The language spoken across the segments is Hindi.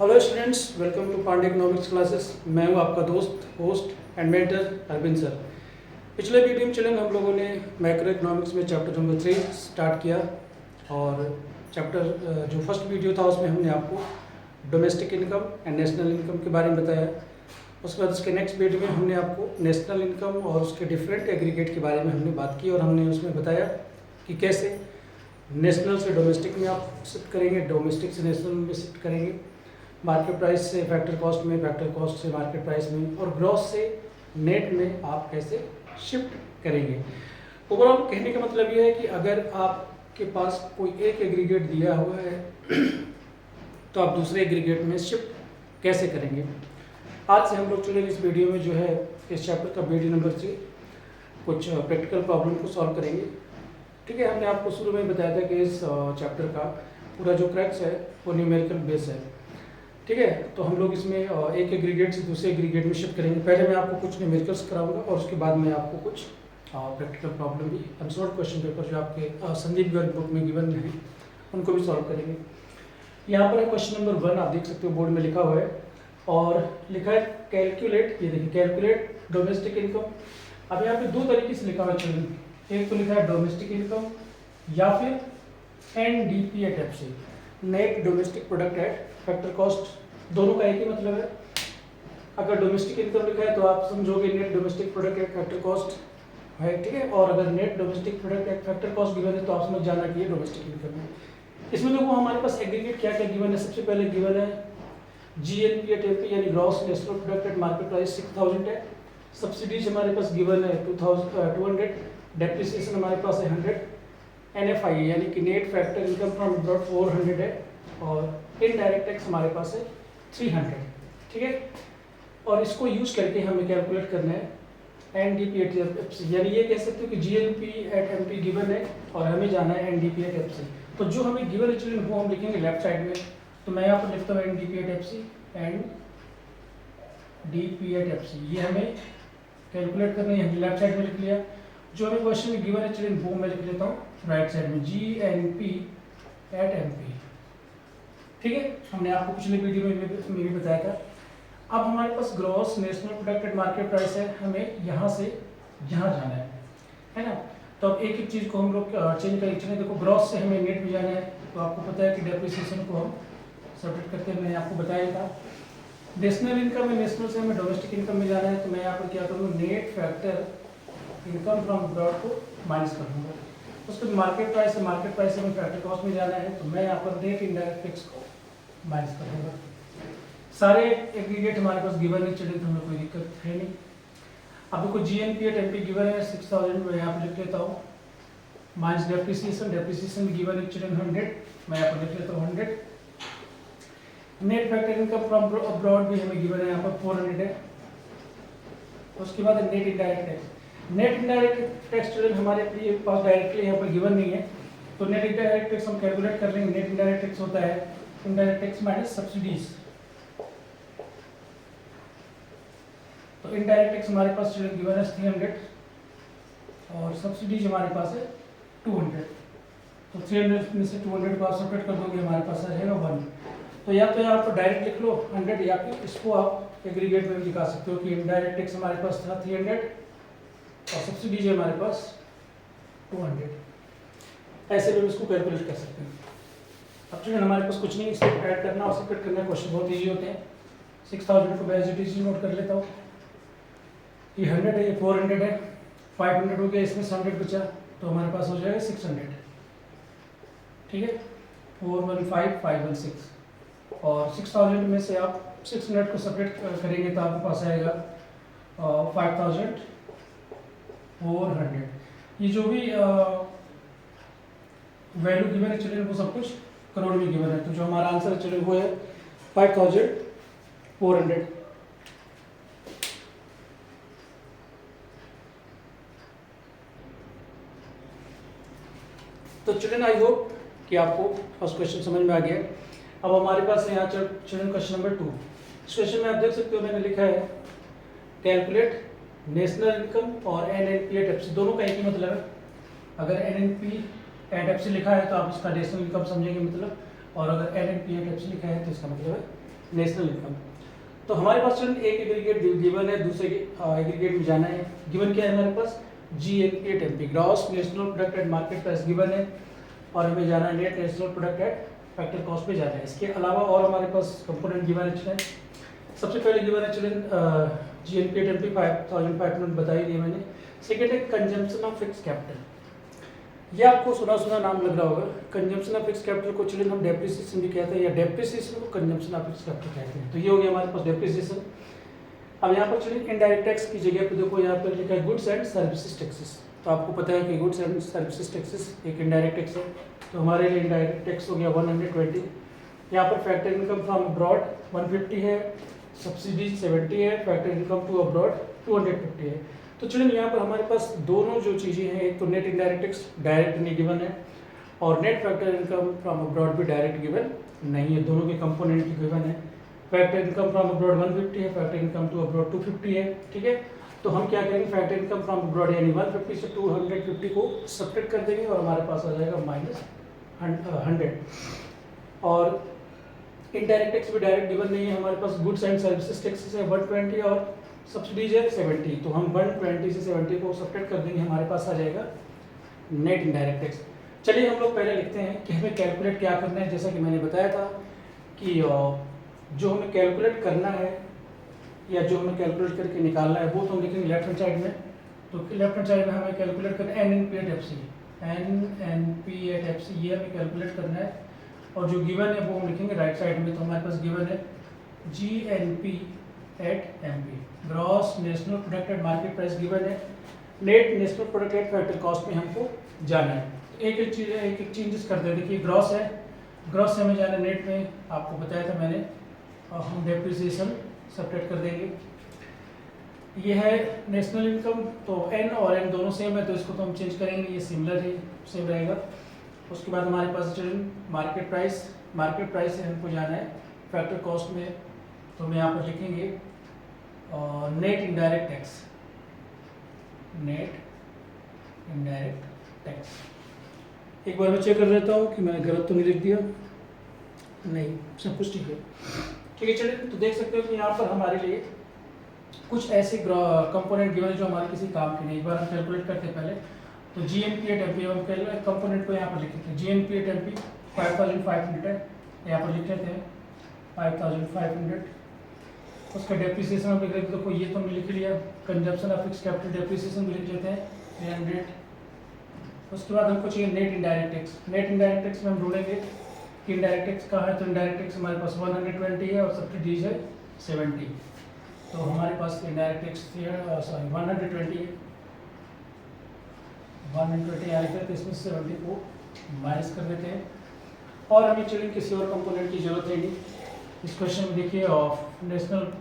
Hello students, welcome to Pandey economics classes. मैं हूं आपका दोस्त, host and mentor Arvind sir. पिछले वीडियो में चलन हम लोगों ने मैक्रो इकोनॉमिक्स में चैप्टर नंबर 3 स्टार्ट किया और चैप्टर जो फर्स्ट वीडियो था उसमें हमने आपको domestic income and national income के बारे में बताया। उसके बाद उसके नेक्स्ट वीडियो में हमने आपको नेशनल इनकम और उसके डिफरेंट एग्रीगेट के बारे में हमने बात की और हमने उसमें बताया कि कैसे नेशनल से डोमेस्टिक में आप शिफ्ट करेंगे, डोमेस्टिक से नेशनल में शिफ्ट करेंगे, मार्केट प्राइस से फैक्टर कॉस्ट में, फैक्टर कॉस्ट से मार्केट प्राइस में और ग्रॉस से नेट में आप कैसे शिफ्ट करेंगे। ओवरऑल कहने का मतलब यह है कि अगर आपके पास कोई एक एग्रीगेट दिया हुआ है तो आप दूसरे एग्रीगेट में शिफ्ट कैसे करेंगे। आज से हम लोग चलेंगे इस वीडियो में जो है इस चैप्टर का वीडियो नंबर 3 कुछ प्रैक्टिकल प्रॉब्लम को सॉल्व करेंगे। ठीक है, हमने आपको शुरू में बताया था कि इस चैप्टर का पूरा जो क्रैक्स है वो न्यूमेरिकल बेस है। ठीक है, तो हम लोग इसमें एक एग्रीगेट से दूसरे एग्रीगेट में शिफ्ट करेंगे। पहले मैं आपको कुछ न्यूमेरिकल्स कराऊंगा और उसके बाद मैं आपको कुछ प्रैक्टिकल प्रॉब्लम भी अनसॉल्व क्वेश्चन पेपर जो आपके संदीप गर्ग बुक में गिवन है उनको भी सॉल्व करेंगे। यहाँ पर क्वेश्चन नंबर 1 आप देख सकते हो बोर्ड में लिखा हुआ है और लिखा है कैलकुलेट। ये देखिए, कैलकुलेट डोमेस्टिक इनकम। अब यहाँ पे दो तरीके से लिखा हुआ है चिल्ड्रन, एक तो लिखा है डोमेस्टिक इनकम या फिर NDP at FC, net domestic product at factor cost. दोनों का एक ही मतलब है। अगर डोमेस्टिक इनकम लिखा है तो आप समझोगे net domestic product at factor cost है। ठीक है, और अगर net domestic product at factor cost given है तो आप समझ जाना कि ये डोमेस्टिक इनकम है। इसमें देखो हमारे पास एग्रीगेट क्या क्या गिवन है। सबसे पहले गिवन है जीएनपी एट एमपी यानी gross national product at market price 6000 है। सब्सिडीज हमारे पास गिवन है 200, डेप्रिसिएशन हमारे पास है 100, एनएफआई यानी कि net factor income from abroad 400 है और इनडायरेक्ट टैक्स हमारे पास है 300। ठीक है, और इसको यूज करके हमें कैलकुलेट करना है एनडीपी एट एफसी, यानी ये कह सकते हो कि जीएनपी एट एमपी गिवन है और हमें जाना है एनडीपी एट एफसी। तो जो हमें गिवन है चिल्ड्रन वो हम लिखेंगे लेफ्ट साइड में। तो मैं यहाँ पर लिखता हूँ NDP at FC, NDP at FC. ये हमें कैलकुलेट करना है, हमने लेफ्ट साइड में लिख लिया। जो हमें क्वेश्चन में गिवन है चिल्ड्रन वो मैं लिख लेता हूँ राइट साइड में, जीएनपी एट एमपी। ठीक है, हमने आपको पिछले वीडियो में भी बताया था। अब हमारे पास gross national product at market price है, हमें यहाँ से यहाँ जाना है ना। तो अब एक एक चीज़ को हम लोग चेंज करेंगे। देखो, ग्रॉस से हमें नेट में जाना है तो आपको पता है कि डेप्रिसिएशन को हम सब्ट्रैक्ट करते हैं, मैंने आपको बताया था। नेशनल इनकम है, नेशनल से हमें डोमेस्टिक इनकम में जाना है तो मैं यहाँ पर क्या करूँगा, net factor income from abroad को माइनस कर दूँगा। उसके मार्केट प्राइस है, मार्केट प्राइस से हमें फैक्टर कॉस्ट में जाना है तो मैं यहाँ पर नेट इनडायरेक्ट टैक्स को माइनस कर दूंगा। सारे एग्रीगेट हमारे पास गिवन है चिल्ड्रन, तो हमें कोई दिक्कत है नहीं। अब देखो जीएनपी एट एमपी गिवन है 6000, मैं यहाँ पर लिख लेता हूँ माइनस डेप्रिसिएशन, डेप्रिसिएशन गिवन है चिल्ड्रन 100, मैं यहाँ पर लिख लेता हूँ 100। Net factor income from abroad भी हमें गिवन है यहाँ पर 400 है। उसके बाद net indirect tax. Net indirect tax children हमारे पास डायरेक्टली यहाँ पर गिवन नहीं है तो नेट इनडायरेक्ट टैक्स हम कैलकुलेट कर लेंगे। नेट इनडायरेक्ट टैक्स होता है इनडायरेक्ट टैक्स माइनस सब्सिडीज। तो इनडायरेक्ट टैक्स हमारे पास गिवन है 300 और सब्सिडीज हमारे पास है 200। तो 300 में से 200 को आप सब्ट्रैक्ट कर दोगे, हमारे पास आ जाएगा 1। तो या तो आप डायरेक्ट लिख लो 100 या फिर इसको आप एग्रीगेट में भी दिखा सकते हो कि इनडायरेक्ट टैक्स हमारे पास था 300 और सब्सिडीज है हमारे पास 200। ऐसे भी इसको कैलकुलेट कर सकते हैं। अब चलिए, हमारे पास कुछ नहीं, सिर्फ ऐड करना और सब्ट्रैक्ट करना। क्वेश्चन बहुत इजी होते हैं। 6000 को मैं एज इट इज नोट कर लेता हूँ। ये 100 है, ये 400 है, 500 हो गया, इसमें 100 बचा तो हमारे पास हो जाएगा 600। ठीक है, 415516 और 6000 में से आप 600 को सब्ट्रैक्ट करेंगे तो आपके पास आएगा 5400। ये जो भी वैल्यू गिवन है चलिए वो सब कुछ करोड़ में गिवन है, तो जो हमारा आंसर है चलिए वो है 5400। तो चिल्ड्रन आई होप कि आपको फर्स्ट क्वेश्चन समझ में आ गया। अब हमारे पास है यहाँ चिल्ड्रन क्वेश्चन नंबर 2। इस क्वेश्चन में आप देख सकते हो मैंने लिखा है कैलकुलेट नेशनल इनकम और एनएनपी एट एफसी। दोनों का एक ही मतलब है। अगर एनएनपी एट एफसी लिखा है तो आप इसका नेशनल इनकम समझेंगे मतलब, और अगर एनएनपी एट एफसी लिखा है तो इसका मतलब है नेशनल इनकम। तो हमारे पास स्टूडेंट एक एग्रीगेट गिवन है, दूसरे एग्रीगेट में जाना है। गिवन क्या है हमारे पास, GNPMP gross national product at market price given है, और हमें जाना है net national product at factor cost पे जाना है। इसके अलावा और हमारे पास कंपोनेंट गिवन है स्टूडेंट। सबसे पहले गिवन है स्टूडेंट GNPMP 5500 बताई दी मैंने। सेकेंड है कंजम्पशन ऑफ फिक्स कैपिटल। ये आपको सुना सुना नाम लग रहा होगा। कंजम्पशन ऑफ फिक्स कैपिटल को चलिए हम डेप्रिसिएशन भी कहते हैं, या डेप्रिसिएशन को कंजम्पशन ऑफ फिक्स कैपिटल कहते हैं। तो ये हो गया हमारे पास डेप्रिसिएशन। अब यहाँ पर चलिए इनडायरेक्ट टैक्स की जगह पे देखो, यहाँ पर लिखा है गुड्स एंड सर्विसेज टैक्सेस। तो आपको पता है कि गुड्स एंड सर्विसेज टैक्सेस एक इनडायरेक्ट टैक्स है, तो हमारे लिए इनडायरेक्ट टैक्स हो गया 120। यहाँ पर फैक्टर इनकम फ्रॉम अब्रॉड 150 है, सब्सिडी 70 है, फैक्टर इनकम टू अब्रॉड 250 है। तो चलिए यहाँ पर हमारे पास दोनों जो चीज़ें हैं, एक तो नेट इनडायरेक्ट टैक्स डायरेक्ट नहीं गिवन है, और net factor income from abroad भी डायरेक्ट गिवन नहीं है, दोनों के कंपोनेंट गिवन है। फैक्टर इनकम फ्रॉम अब्रॉड 150 है, फैक्टर इनकम टू अब्रॉड 250 है, ठीक है। तो हम क्या करेंगे, फैक्टर इनकम फ्रॉम अब्रॉड यानी 150 से 250 को सब्ट्रैक्ट कर देंगे और हमारे पास आ जाएगा -100। और इनडायरेक्ट टैक्स भी डायरेक्ट गिवन नहीं है, हमारे पास गुड्स एंड सर्विसेज टैक्सेस है 120 और सब्सिडीज है 70। तो हम 120 से 70 को सब्ट्रैक्ट कर देंगे, हमारे पास आ जाएगा नेट इनडायरेक्ट टैक्स। चलिए हम लोग पहले लिखते हैं कि हमें कैलकुलेट क्या करना है। जैसा कि मैंने बताया था कि जो हमें कैलकुलेट करना है या जो हमें कैलकुलेट करके निकालना है वो तो हम लिखेंगे लेफ्ट हैंड साइड में। तो लेफ्ट हैंड साइड में हमें कैलकुलेट करना है NNP@FC, NNP@FC ये हमें कैलकुलेट करना है, और जो गिवन है वो हम लिखेंगे राइट साइड में। तो हमारे पास गिवन है GNP@MP gross national product at market price given है, net national product at factor cost में हमको जाना है। एक एक चीज़ एक एक चेंजेस करते हैं। देखिए ग्रॉस है, ग्रॉस से हमें जाना है नेट में, आपको बताया था मैंने, और हम डेप्रिसिएशन सब्ट्रैक्ट कर देंगे। ये है नेशनल इनकम, तो N और N दोनों सेम है, तो इसको तो हम चेंज करेंगे, ये सिमिलर ही सेम रहेगा। उसके बाद हमारे पास मार्केट प्राइस, मार्केट प्राइस से हमको जाना है फैक्टर कॉस्ट में, तो हम यहाँ पर लिखेंगे net indirect tax, net indirect tax. एक बार मैं चेक कर लेता हूँ कि मैंने गलत तो नहीं लिख दिया, नहीं सब कुछ ठीक है, ठीक है। चलिए तो देख सकते हो कि यहाँ पर हमारे लिए कुछ ऐसे कंपोनेंट गिवन है जो हमारे किसी काम के नहीं। एक बार हम कैलकुलेट करते हैं पहले, तो GNP@MP हम कंपोनेंट को यहाँ पर लिख लेते हैं। GNP@MP 5500 है, यहाँ पर लिख लेते हैं 5500। उसका डेप्रिसिएशन हम लिख लेते हैं, देखो ये तो हमने लिख लिया। Consumption of fix capital depreciation भी लिख लेते हैं 300। उसके बाद हमको चाहिए net indirect tax. Net indirect tax में हम ढूंढेंगे कि इनडायरेक्ट टैक्स कहाँ है, तो इनडायरेक्ट टैक्स हमारे पास 120 है और सब्सिडीज है 70। तो हमारे पास इनडायरेक्ट टैक्स 120 है, 120 यहाँ लिखते हैं, तो इसमें 70 को माइनस कर देते हैं। और हमें चलिए किसी और कंपोनेंट की जरूरत है नहीं। इस क्वेश्चन में देखिए national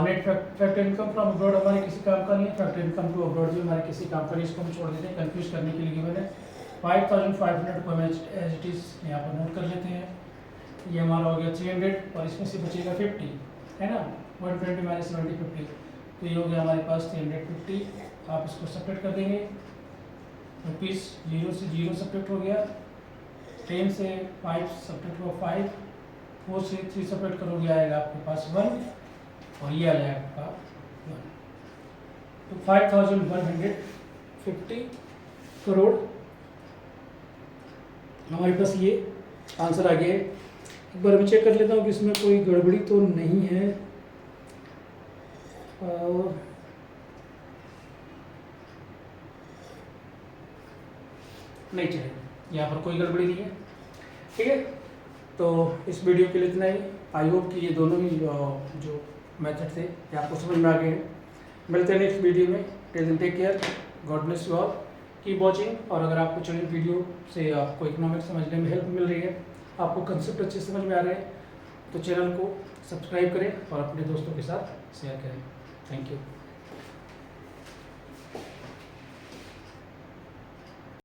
net factor income from abroad हमारे किसी काम का नहीं है, फैक्टर इनकम टू अब्रॉड भी हमारे किसी काम का नहीं, इसको हम छोड़ देते हैं कंफ्यूज करने के लिए गिवन है। 5500 को हम एज इट इज यहाँ पर नोट कर लेते हैं। ये हमारा हो गया 300 और इसमें से बचेगा 50, है ना, 120 - 70 50, तो ये हो गया हमारे पास 350। आप इसको सब्ट्रैक्ट कर देंगे, रुपीज़ 0 से 0 सब्ट्रैक्ट हो गया, 10 से 5 सब्ट्रैक्ट हुआ 5, 4 से 3 सब्ट्रैक्ट करोगे आएगा आपके पास 1, और ये आ जाएगा आपका 1। तो 5150 करोड़ हमारे पास ये आंसर आ गया है। एक बार मैं चेक कर लेता हूँ कि इसमें कोई गड़बड़ी तो नहीं है। नहीं चलेगा, यहाँ पर कोई गड़बड़ी नहीं है, ठीक है। तो इस वीडियो के लिए इतना ही। आई होप कि ये दोनों ही जो मेथड थे ये आपको समझ में आ गए हैं। मिलते हैं नेक्स्ट वीडियो में। Till then take care, God bless you all, keep watching. और अगर आपको चलिए वीडियो से आपको इकोनॉमिक्स समझने में हेल्प मिल रही है, आपको कंसेप्ट अच्छे समझ में आ रहे हैं, तो चैनल को सब्सक्राइब करें और अपने दोस्तों के साथ शेयर करें। Thank you.